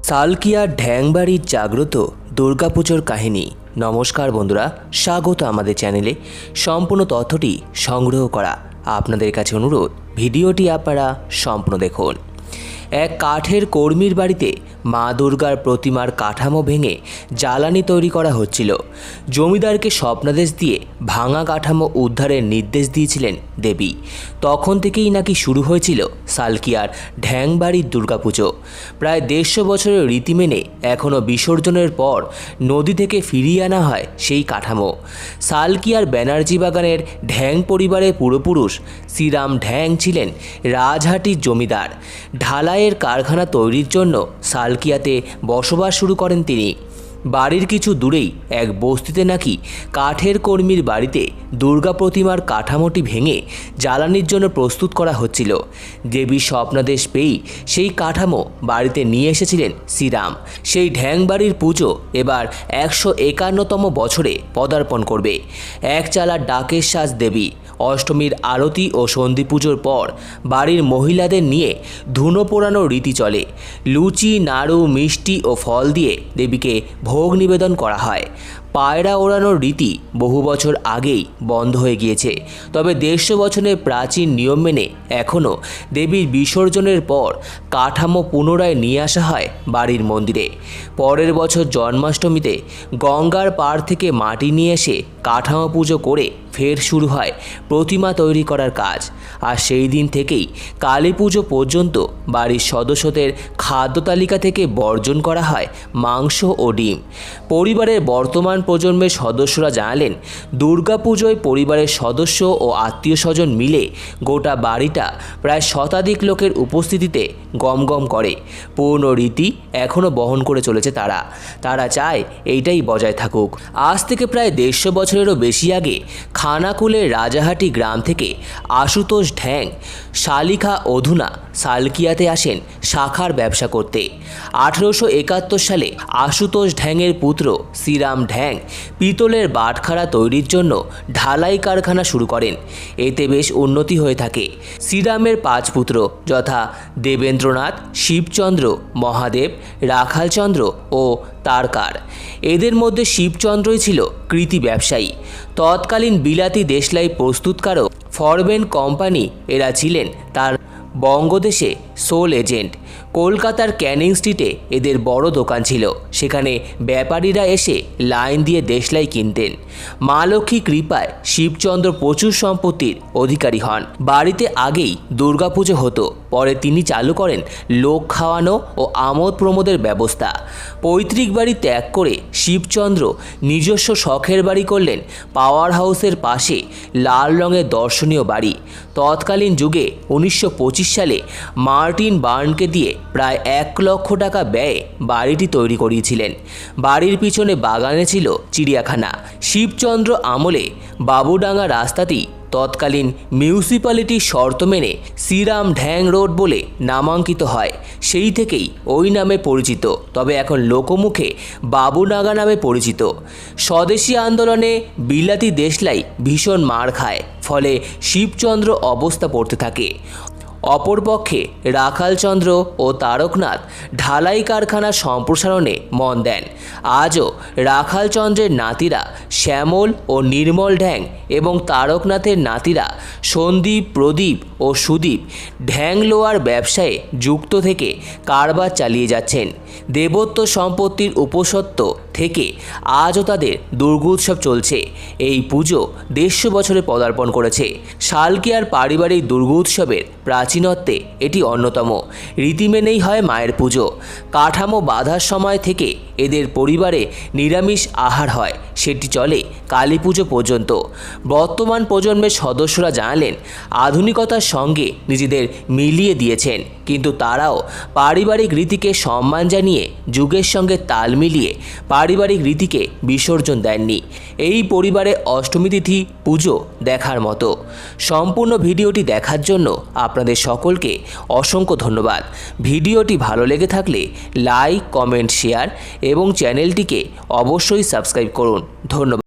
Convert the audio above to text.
সালকিয়ার ঢ্যাংবাড়ির জাগ্রত দুর্গাপুজোর কাহিনী। নমস্কার বন্ধুরা, স্বাগত আমাদের চ্যানেলে। সম্পূর্ণ তথ্যটি সংগ্রহ করা আপনাদের কাছে অনুরোধ, ভিডিওটি আপনারা সম্পূর্ণ দেখুন। এক কাঠের কর্মীর বাড়িতে মা দুর্গার প্রতিমার কাঠামো ভেঙে জ্বালানি তৈরি করা হচ্ছিল। জমিদারকে স্বপ্নাদেশ দিয়ে ভাঙা কাঠামো উদ্ধারের নির্দেশ দিয়েছিলেন দেবী। তখন থেকেই নাকি শুরু হয়েছিল সালকিয়ার ঢ্যাংবাড়ির দুর্গাপুজো। প্রায় 150 বছরের রীতি মেনে এখনও বিসর্জনের পর নদী থেকে ফিরিয়ে আনা হয় সেই কাঠামো। সালকিয়ার ব্যানার্জি বাগানের ঢ্যাং পরিবারের পূর্বপুরুষ শ্রীরাম ঢ্যাং ছিলেন রাজহাটির জমিদার। ঢালাইয়ের কারখানা তৈরির জন্য সালকিয়াতে বসবাস শুরু করেন তিনি। বাড়ির কিছু দূরেই এক বস্তিতে নাকি কাঠের কর্মীর বাড়িতে দুর্গা প্রতিমার কাঠামোটি ভেঙে জ্বালানির জন্য প্রস্তুত করা হচ্ছিল। দেবীর স্বপ্নাদেশ পেয়েই সেই কাঠামো বাড়িতে নিয়ে এসেছিলেন শ্রীরাম। সেই ঢ্যাংবাড়ির পুজো এবার 151তম বছরে পদার্পণ করবে। এক চালা ডাকের সাজ দেবী। অষ্টমীর আরতি ও সন্ধি পুজোর পর বাড়ির মহিলাদের নিয়ে ধুনো পোড়ানোর রীতি চলে। লুচি, নাড়ু, মিষ্টি ও ফল দিয়ে দেবীকে ভোগ নিবেদন করা হয়। পায়রা ওড়ানোর রীতি বহু বছর আগেই বন্ধ হয়ে গিয়েছে, তবে 150 বছরের প্রাচীন নিয়ম মেনে এখনও দেবীর বিসর্জনের পর কাঠামো পুনরায় নিয়ে আসা হয় বাড়ির মন্দিরে। পরের বছর জন্মাষ্টমীতে গঙ্গার পাড় থেকে মাটি নিয়ে এসে কাঠামো পুজো করে ফের শুরু হয় প্রতিমা তৈরি করার কাজ। আর সেই দিন থেকেই কালী পুজো পর্যন্ত বাড়ির সদস্যদের খাদ্য তালিকা থেকে বর্জন করা হয় মাংস ও ডিম। পরিবারের বর্তমান প্রজন্মের সদস্যরা জানালেন, দুর্গাপুজোয় পরিবারের সদস্য ও আত্মীয় স্বজন মিলে গোটা বাড়িটা প্রায় শতাধিক লোকের উপস্থিতিতে গমগম করে। পুরনো রীতি এখনও বহন করে চলেছে তারা চায় এইটাই বজায় থাকুক। আজ থেকে প্রায় 150 বছরেরও বেশি আগে খানাকুলের রাজাহাটি গ্রাম থেকে আশুতোষ ঢ্যাং শালিখা অধুনা সালকিয়াতে আসেন শাখার ব্যবসা করতে। 1871 সালে আশুতোষ ঢ্যাংয়ের পুত্র শ্রীরাম ঢ্যাং পিতলের বাটখারা তৈরির জন্য ঢালাই কারখানা শুরু করেন। এতে বেশ উন্নতি হয়ে থাকে। শ্রীরামের 5 পুত্র যথা দেবেন্দ্রনাথ, শিবচন্দ্র, মহাদেব, রাখালচন্দ্র ও তারকার। এদের মধ্যে শিবচন্দ্রই ছিল কৃতি ব্যবসায়ী। তৎকালীন বিলাতি দেশলাই প্রস্তুতকারক ফরবেন কোম্পানি এরা ছিলেন তার বঙ্গদেশে সোল এজেন্ট। কলকাতার ক্যানিং স্ট্রিটে এদের বড় দোকান ছিল। সেখানে ব্যাপারীরা এসে লাইন দিয়ে দেশলাই কিনতেন। মা লক্ষ্মী কৃপায় শিবচন্দ্র প্রচুর সম্পত্তির অধিকারী হন। বাড়িতে আগেই দুর্গাপুজো হতো। পরে তিনি চালু করেন লোক খাওয়ানো ও আমোদ প্রমোদের ব্যবস্থা। পৈতৃক বাড়ি ত্যাগ করে শিবচন্দ্র নিজস্ব শখের বাড়ি করলেন পাওয়ার হাউসের পাশে লাল রঙের দর্শনীয় বাড়ি। তৎকালীন যুগে 1925 সালে মার্টিন বার্নকে দিয়ে প্রায় 1 লক্ষ টাকা ব্যয়ে বাড়িটি তৈরি করিয়েছিলেন। বাড়ির পিছনে বাগানে ছিল চিড়িয়াখানা। শিবচন্দ্র আমলে বাবুডাঙ্গা রাস্তাটি তৎকালীন মিউনিসিপ্যালিটির শর্ত মেনে শ্রীরাম ঢ্যাং রোড বলে নামাঙ্কিত হয়। সেই থেকেই ওই নামে পরিচিত, তবে এখন লোকমুখে বাবুডাঙ্গা নামে পরিচিত। স্বদেশী আন্দোলনে বিলাতি দেশলাই ভীষণ মার খায়, ফলে শিবচন্দ্র অবস্থা পড়তে থাকে। অপরপক্ষে রাখালচন্দ্র ও তারকনাথ ঢালাই কারখানা সম্প্রসারণে মন দেন। আজও রাখালচন্দ্রের নাতিরা শ্যামল ও নির্মল ঢ্যাং এবং তারকনাথের নাতিরা সন্দীপ, প্রদীপ ও সুদীপ ঢ্যাং লোয়ার ব্যবসায়ে যুক্ত থেকে কারবার চালিয়ে যাচ্ছেন। দেবত্ব সম্পত্তির উপসত্ত্ব থেকে আজও তাদের দুর্গোৎসব চলছে। এই পুজো 150 বছরে পদার্পণ করেছে। সালকিয়ার পারিবারিক দুর্গোৎসবের প্রাচীনত্বে এটি অন্যতম। রীতি মেনেই হয় মায়ের পুজো। কাঠামো বাঁধার সময় থেকে এদের পরিবারে নিরামিষ আহার হয়, সেটি চলে কালী পুজো পর্যন্ত। বর্তমান প্রজন্মের সদস্যরা জানালেন, আধুনিকতার সঙ্গে নিজেদের মিলিয়ে দিয়েছেন, কিন্তু তারাও পারিবারিক রীতিকে সম্মান জানিয়ে যুগের সঙ্গে তাল মিলিয়ে পারিবারিক রীতিকে বিসর্জন দেননি। এই পরিবারে অষ্টমী তিথি পুজো দেখার মতো। সম্পূর্ণ ভিডিওটি দেখার জন্য আপনাদের সকলকে অসংখ্য ধন্যবাদ। ভিডিওটি ভালো লেগে থাকলে লাইক, কমেন্ট, শেয়ার এবং চ্যানেলটিকে অবশ্যই সাবস্ক্রাইব করুন। ধন্যবাদ।